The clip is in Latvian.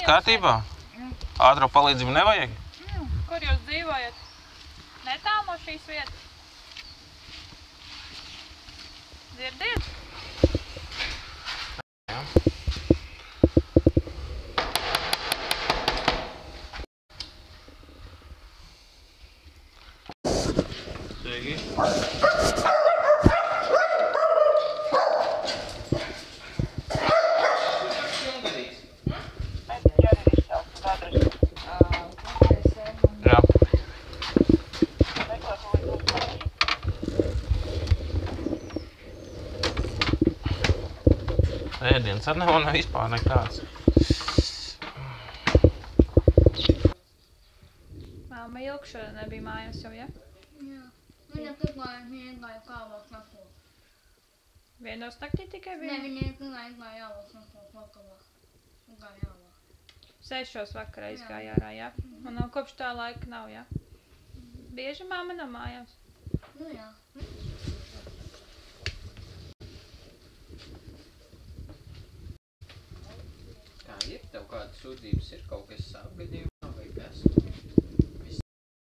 kārtībā? Ātro palīdzību nevajag? Kur jūs dzīvojat? Netālu no šīs vietas? Dzirdiet? Jā. Sveiki. Jā. Ēdienas ar nav vispār nekāds. Māma ilgi šodien nebija mājās jau, ja? Jā. Viņa tikai kāvās nakot. Vienos naktī tikai Ne, bija? viņa tikai jāvās nakot vakarā. Tikai jāvās. 6 vakarā izgāja ārā, ja? Un no kopš tā laika nav, ja? Bieži māma nav mājās? Nu jā. Kā ir? Tev kādas sūdzības ir? Kaut kas sāp gadījumā?